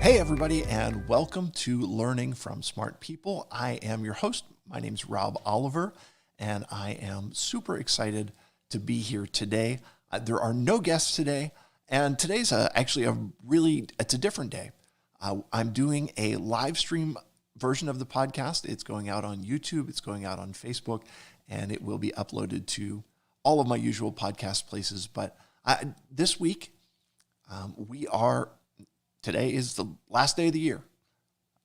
Hey everybody, and welcome to Learning from Smart People. I am your host. My name's Rob Oliver, and I am super excited to be here today. There are no guests today, and today's it's a different day. I'm doing a live stream version of the podcast. It's going out on YouTube, it's going out on Facebook, and it will be uploaded to all of my usual podcast places. But this week, today is the last day of the year,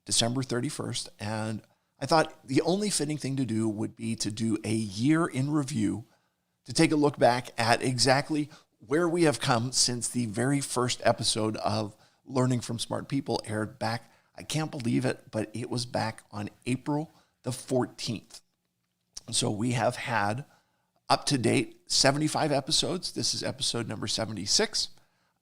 December 31st, and I thought the only fitting thing to do would be to do a year in review, to take a look back at exactly where we have come since the very first episode of Learning from Smart People aired back, I can't believe it, but it was back on April the 14th. So we have had up to date 75 episodes. This is episode number 76.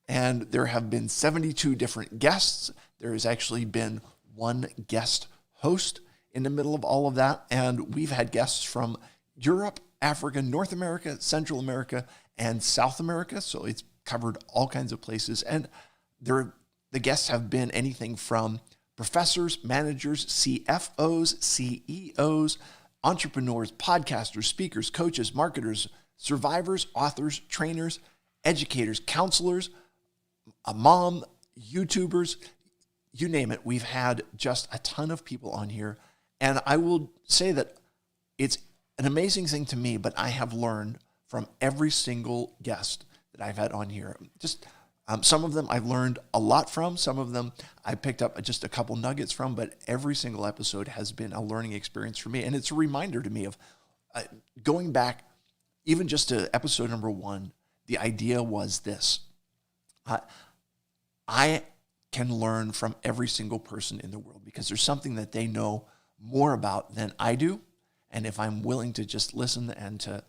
And there have been 72 different guests. There has actually been one guest host in the middle of all of that. And we've had guests from Europe, Africa, North America, Central America, and South America. So it's covered all kinds of places. And the guests have been anything from professors, managers, CFOs, CEOs, entrepreneurs, podcasters, speakers, coaches, marketers, survivors, authors, trainers, educators, counselors, a mom, YouTubers, you name it. We've had just a ton of people on here. And I will say that it's an amazing thing to me, but I have learned from every single guest that I've had on here. Just some of them I've learned a lot from. Some of them I picked up just a couple nuggets from, but every single episode has been a learning experience for me. And it's a reminder to me of going back even just to episode number 1. The idea was this. I can learn from every single person in the world because there's something that they know more about than I do. And if I'm willing to just listen and to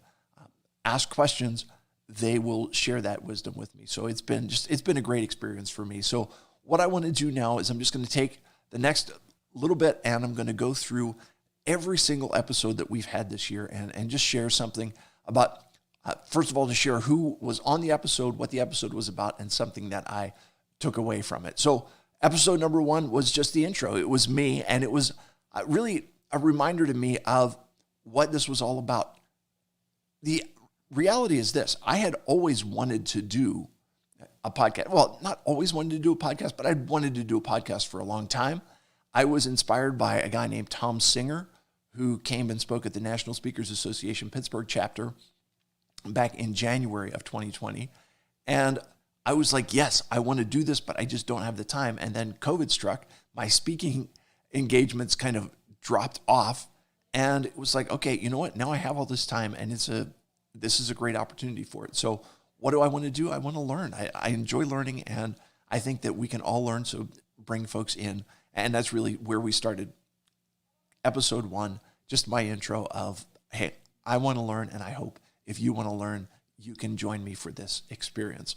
ask questions, they will share that wisdom with me. So it's been a great experience for me. So what I want to do now is I'm just going to take the next little bit and I'm going to go through every single episode that we've had this year and just share something about, first of all, to share who was on the episode, what the episode was about, and something that I took away from it. So episode number 1 was just the intro. It was me, and it was really a reminder to me of what this was all about. The reality is this. I had always wanted to do a podcast. Well, not always wanted to do a podcast, but I'd wanted to do a podcast for a long time. I was inspired by a guy named Tom Singer, who came and spoke at the National Speakers Association Pittsburgh chapter back in January of 2020. And I was like, yes, I want to do this, but I just don't have the time. And then COVID struck. My speaking engagements kind of dropped off. And it was like, okay, you know what? Now I have all this time and this is a great opportunity for it. So what do I want to do? I want to learn. I enjoy learning, and I think that we can all learn. So bring folks in. And that's really where we started episode 1, just my intro of, hey, I want to learn, and I hope if you want to learn, you can join me for this experience.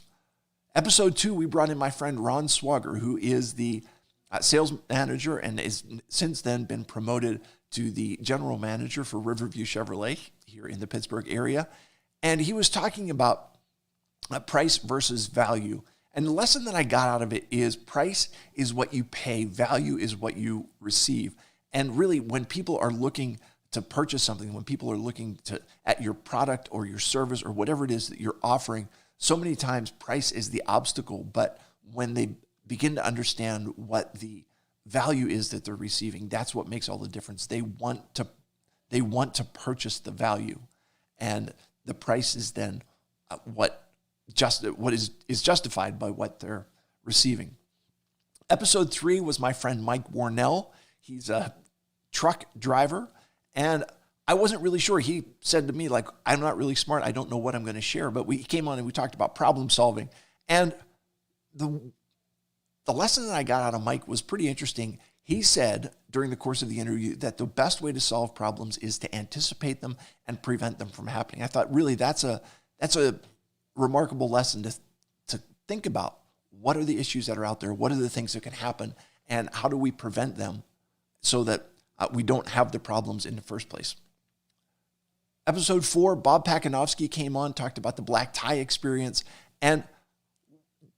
Episode 2, we brought in my friend Ron Swagger, who is the sales manager and has since then been promoted to the general manager for Riverview Chevrolet here in the Pittsburgh area. And he was talking about price versus value. And the lesson that I got out of it is price is what you pay, value is what you receive. And really, when people are looking to purchase something, when people are looking at your product or your service or whatever it is that you're offering, so many times price is the obstacle, but when they begin to understand what the value is that they're receiving, that's what makes all the difference. They want to purchase the value, and the price is then what is justified by what they're receiving. Episode 3 was my friend Mike Warnell. He's a truck driver, and I wasn't really sure. He said to me, like, I'm not really smart. I don't know what I'm going to share. But we came on and we talked about problem solving. And the lesson that I got out of Mike was pretty interesting. He said during the course of the interview that the best way to solve problems is to anticipate them and prevent them from happening. I thought, really, that's a remarkable lesson to think about. What are the issues that are out there? What are the things that can happen? And how do we prevent them so that we don't have the problems in the first place? Episode 4, Bob Pakanowski came on, talked about the black tie experience. And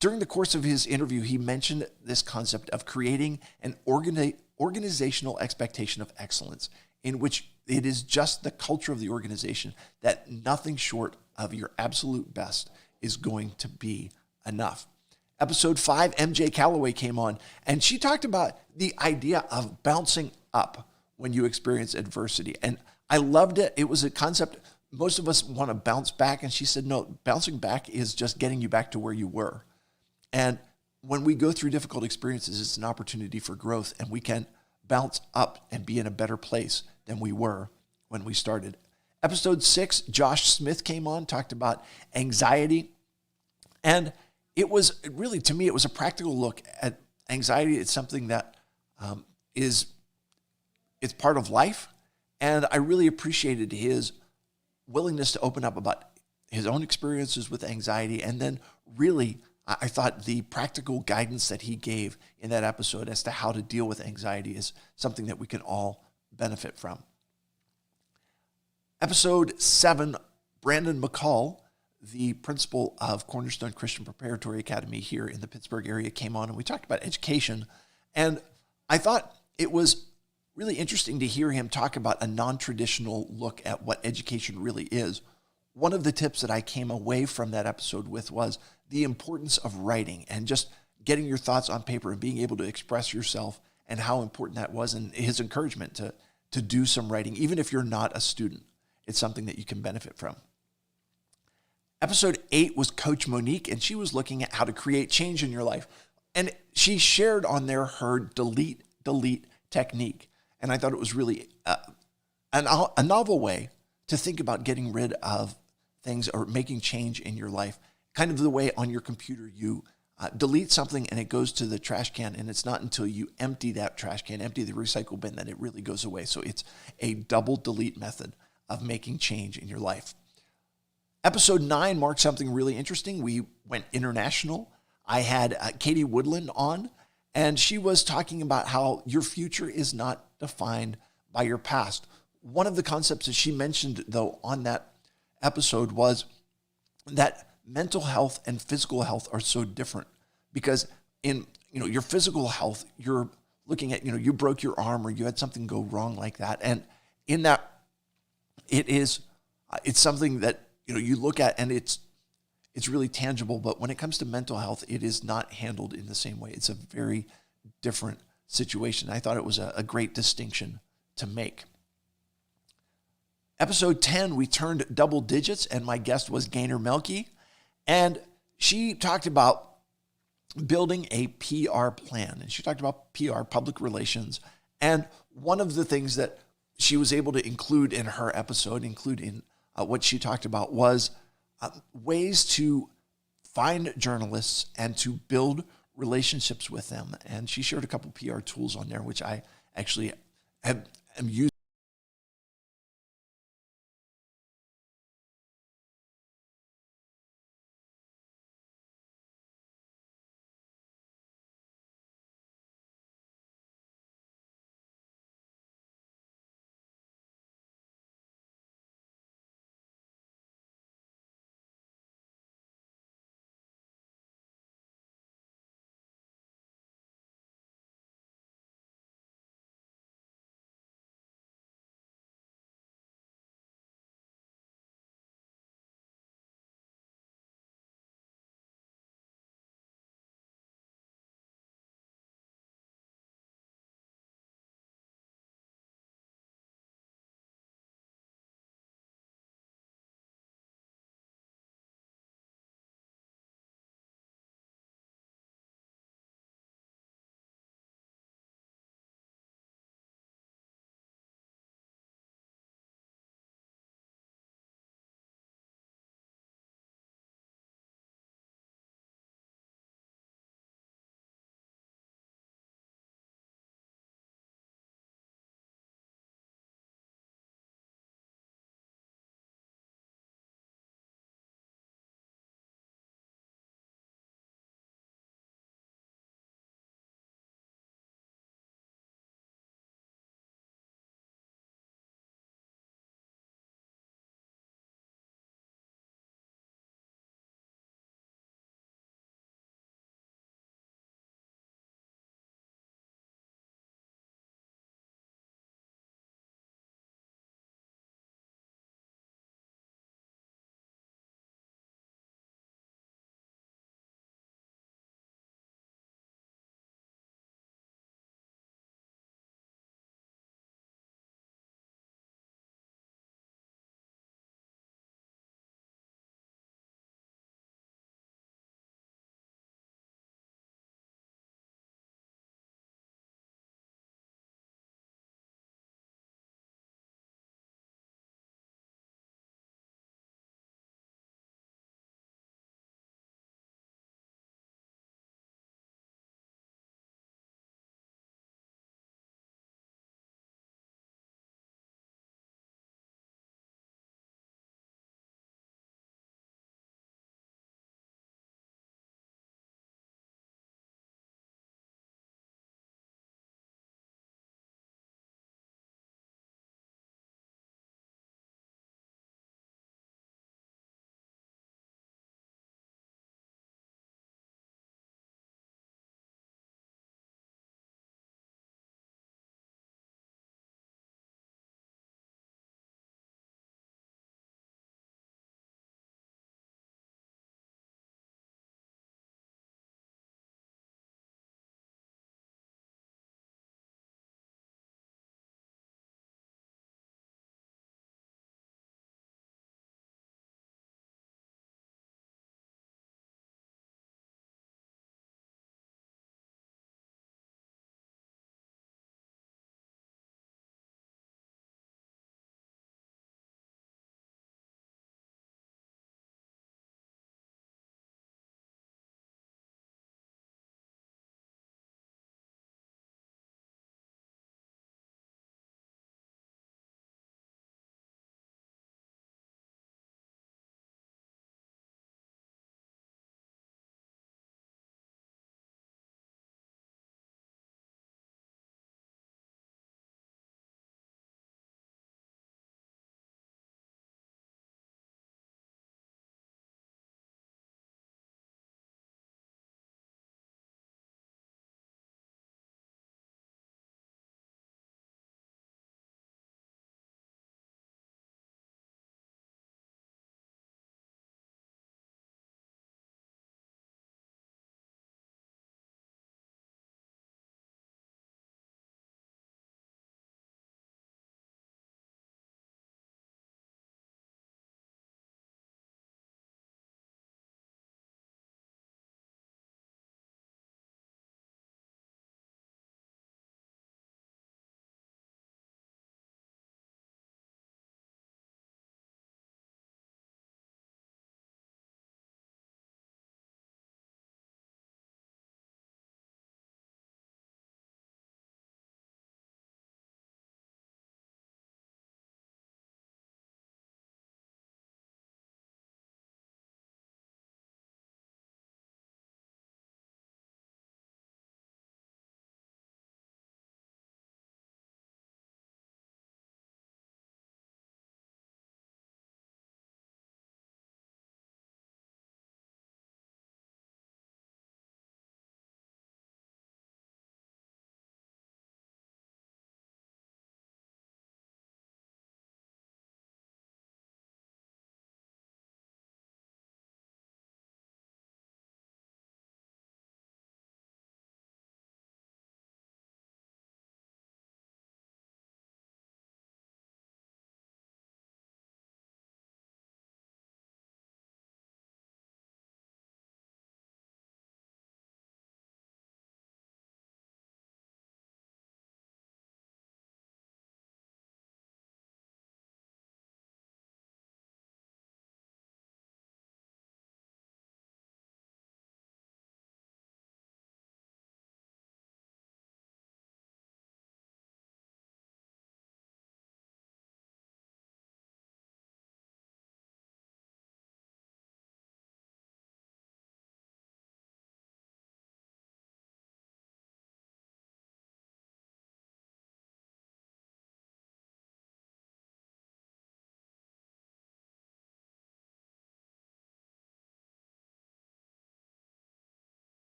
during the course of his interview, he mentioned this concept of creating an organizational expectation of excellence, in which it is just the culture of the organization that nothing short of your absolute best is going to be enough. Episode 5, MJ Calloway came on, and she talked about the idea of bouncing up when you experience adversity. And I loved it. It was a concept, most of us want to bounce back. And she said, no, bouncing back is just getting you back to where you were. And when we go through difficult experiences, it's an opportunity for growth, and we can bounce up and be in a better place than we were when we started. Episode 6, Josh Smith came on, talked about anxiety. And it was really, to me, it was a practical look at anxiety. It's something that it's part of life. And I really appreciated his willingness to open up about his own experiences with anxiety. And then really, I thought the practical guidance that he gave in that episode as to how to deal with anxiety is something that we can all benefit from. Episode 7, Brandon McCall, the principal of Cornerstone Christian Preparatory Academy here in the Pittsburgh area, came on, and we talked about education. And I thought it was really interesting to hear him talk about a non-traditional look at what education really is. One of the tips that I came away from that episode with was the importance of writing and just getting your thoughts on paper and being able to express yourself, and how important that was, and his encouragement to do some writing, even if you're not a student. It's something that you can benefit from. Episode 8 was Coach Monique, and she was looking at how to create change in your life. And she shared on there her delete technique. And I thought it was really a novel way to think about getting rid of things or making change in your life. Kind of the way on your computer you delete something and it goes to the trash can, and it's not until you empty that trash can, empty the recycle bin, that it really goes away. So it's a double delete method of making change in your life. Episode 9 marked something really interesting. We went international. I had Katie Woodland on, and she was talking about how your future is not defined by your past. One of the concepts that she mentioned, though, on that episode was that mental health and physical health are so different, because in your physical health, you're looking at, you broke your arm or you had something go wrong like that. And in that, it's something that, you look at and it's really tangible. But when it comes to mental health, it is not handled in the same way. It's a very different situation. I thought it was a great distinction to make. Episode 10, we turned double digits, and my guest was Gaynor Melky. And she talked about building a PR plan. And she talked about PR, public relations. And one of the things that she was able to include in her episode, include in what she talked about, was ways to find journalists and to build relationships with them. And she shared a couple PR tools on there, which I actually am using